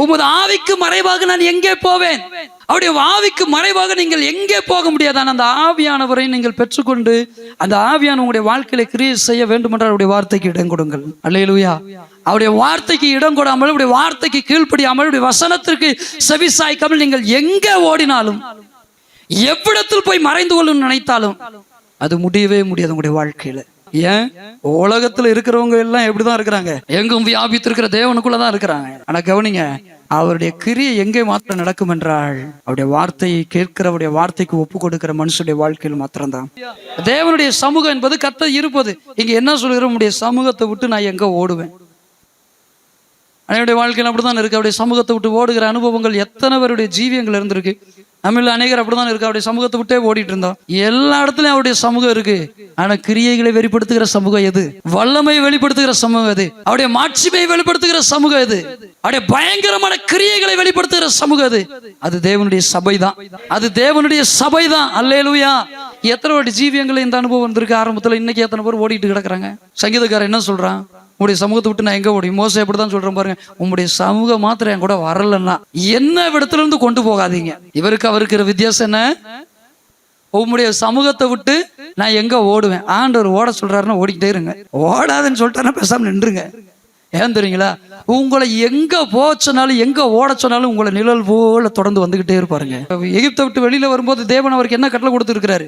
உமது ஆவிக்கு மறைவாக நான் எங்கே போவேன்? அவருடைய ஆவிக்கு மறைவாக நீங்கள் எங்கே போக முடியாதான்? அந்த ஆவியானவரை நீங்கள் பெற்றுக்கொண்டு அந்த ஆவியான உங்களுடைய வாழ்க்கையில கிரியை செய்ய வேண்டும் என்றால் அவருடைய வார்த்தைக்கு இடம் கொடுங்கள். அல்லேலூயா. அவருடைய வார்த்தைக்கு இடம் கொடாமல், அவருடைய வார்த்தைக்கு கீழ்ப்படியாமல், அவருடைய வசனத்திற்கு செவிசாய்க்காமல் நீங்கள் எங்கே ஓடினாலும், எவ்விடத்தில் போய் மறைந்து கொள்ளும் நினைத்தாலும் அது முடியவே முடியாது உங்களுடைய வாழ்க்கையில. ஏன்? உலகத்துல இருக்கிறவங்க எல்லாம் எப்படிதான் இருக்கிறாங்க? எங்கும் வியாபித்து இருக்கிற தேவனுக்குள்ளதான் இருக்கிறாங்க. ஆனா கவனிங்க, அவருடைய கிரியை எங்கே மாத்திரம் நடக்கும் என்றால் அவருடைய வார்த்தையை கேட்கிறவருடைய வார்த்தைக்கு ஒப்பு கொடுக்கிற மனுஷனுடைய வாழ்க்கையில் மாத்திரம்தான். தேவனுடைய சமூகம் என்பது கர்த்தர் இருப்பது. இங்க என்ன சொல்கிறோம்? உடைய சமூகத்தை விட்டு நான் எங்க ஓடுவேன்? அவருடைய வாழ்க்கையில் அப்படிதான் இருக்கு. அவருடைய சமூகத்தை விட்டு ஓடுகிற அனுபவங்கள் எத்தனை பேருடைய ஜீவியங்கள் இருந்திருக்கு. நம்மள அநேகர் அப்படிதான் இருக்கு. அவருடைய சமூகத்தை விட்டே ஓடிட்டு இருந்தோம். எல்லா இடத்துலயும் அவருடைய சமூகம் இருக்கு. ஆனா கிரியைகளை வெளிப்படுத்துகிற சமூகம் எது? வல்லமையை வெளிப்படுத்துகிற சமூகம் எது? அவருடைய மாட்சிமையை வெளிப்படுத்துகிற சமூகம் எது? அவருடைய பயங்கரமான கிரியைகளை வெளிப்படுத்துகிற சமூகம் எது? அது தேவனுடைய சபைதான். அது தேவனுடைய சபைதான். அல்லேலூயா. எத்தனை வாட்டி ஜீவியங்களை இந்த அனுபவம் வந்திருக்கு. ஆரம்பத்துல இன்னைக்கு எத்தனை பேர் ஓடிட்டு கிடக்குறாங்க. சங்கீதக்காரன் என்ன சொல்றான்? உங்களுடைய சமூகத்தை விட்டு நான் எங்க ஓடி? மோசே அப்படிதான் சொல்றேன் பாருங்க. உங்களுடைய சமூகம் மாத்திரம் என் கூட வரலன்னா என்ன இடத்துல இருந்து கொண்டு போகாதீங்க. இவருக்கு அவருக்கு வித்தியாசம் என்ன? உங்களுடைய சமூகத்தை விட்டு நான் எங்க ஓடுவேன்? ஆண்டவர் ஓட சொல்றாருன்னா ஓடிக்கிட்டே இருங்க. ஓடாதுன்னு சொல்லிட்டாருன்னா பேசாம நின்றுங்க. ஏன் தெரியுங்களா? உங்களை எங்க போச்சனாலும் எங்க ஓட சொன்னாலும் உங்களை நிழல் போல தொடர்ந்து வந்துகிட்டே இருப்பாருங்க. எகிப்தை விட்டு வெளியில வரும்போது தேவன் அவருக்கு என்ன கட்டளை கொடுத்துருக்கிறாரு?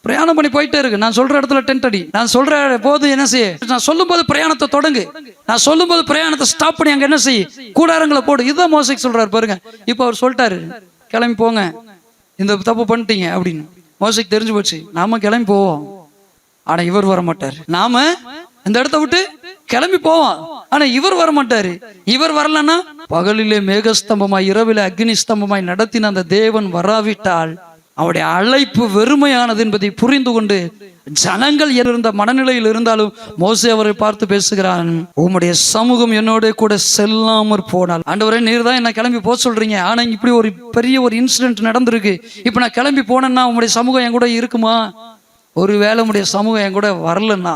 பிரயாணம் பண்ணி போயிட்டே இருக்கு. நான் சொல்ற இடத்துல டென்ட் அடி. நான் சொல்ற போது என்ன செய்ய? நான் சொல்லும் போது பிரயாணத்தை தொடங்கு. நான் சொல்லும் போது பிரயாணத்தை ஸ்டாப் பண்ணி அங்க என்ன செய்ய? கூடாரங்களை போடு. இதுதான் மோசைக்கு சொல்றாரு பாருங்க. இப்ப அவர் சொல்லிட்டாரு, கிளம்பி போங்க, இந்த தப்பு பண்ணிட்டீங்க அப்படின்னு. மோசைக்கு தெரிஞ்சு போச்சு. நாம கிளம்பி போவோம், ஆனா இவர் வர மாட்டாரு. நாம இந்த இடத்த விட்டு கிளம்பி போவோம், ஆனா இவர் வர மாட்டாரு. இவர் வரலன்னா பகலிலே மேகஸ்தம்பமாய் இரவிலே அக்னி ஸ்தம்பமாய் நடத்தின அந்த தேவன் வராவிட்டால் அவருடைய அழைப்பு வெறுமையானது என்பதை புரிந்து கொண்டு ஜனங்கள் இருந்த மனநிலையில் இருந்தாலும் மோசே அவரை பார்த்து பேசுகிறான், உம்முடைய சமூகம் என்னோட கூட செல்லாமற் போனால். ஆண்டவரே, நீர் தான் என்ன கிளம்பி போக சொல்றீங்க, ஆனா இப்படி ஒரு பெரிய ஒரு இன்சிடென்ட் நடந்திருக்கு. இப்ப நான் கிளம்பி போனேன்னா உம்முடைய சமூகம் என் கூட இருக்குமா? ஒருவேளை உம்முடைய சமூகம் என் கூட வரலன்னா,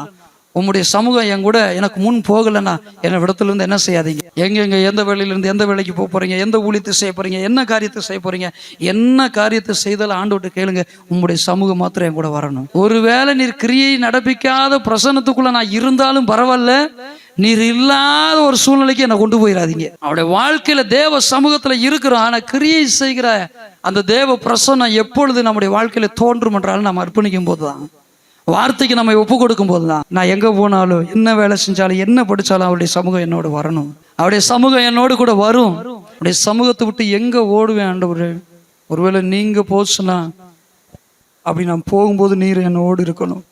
உம்முடைய சமூகம் என் கூட எனக்கு முன் போகலைன்னா என்ன இடத்துல இருந்து என்ன செய்யாதீங்க. எங்க எந்த வேலையில இருந்து எந்த வேலைக்கு போக போறீங்க, எந்த ஊழியத்தை செய்ய போறீங்க, என்ன காரியத்தை செய்ய போறீங்க, என்ன காரியத்தை செய்தாலும் ஆண்டவர்கிட்ட கேளுங்க, உம்முடைய சமூகம் மாத்திரம் என் கூட வரணும். ஒருவேளை நீர் கிரியை நடப்பிக்காத பிரசன்னத்துக்குள்ள நான் இருந்தாலும் பரவாயில்ல, நீர் இல்லாத ஒரு சூழ்நிலைக்கு என்னை கொண்டு போயிடாதீங்க. அவருடைய வாழ்க்கையில தேவ சமூகத்துல இருக்கிறோம், ஆனா கிரியை செய்கிற அந்த தேவ பிரசன்னம் எப்பொழுது நம்முடைய வாழ்க்கையில தோன்றும் என்றாலும் நம்ம அர்ப்பணிக்கும் போதுதான், வார்த்தைக்கு நம்ம ஒப்பு கொடுக்கும் போதுதான், நான் எங்க போனாலும் என்ன வேலை செஞ்சாலும் என்ன படிச்சாலும் அவருடைய சமூகம் என்னோட வரணும். அவருடைய சமூகம் என்னோடு கூட வரும். அவருடைய சமூகத்தை விட்டு எங்க ஓடுவேன் ஆண்டவரே? ஒருவேளை நீங்க போச்சுன்னா அப்படி நான் போகும்போது நீர் என்னோடு இருக்கணும்.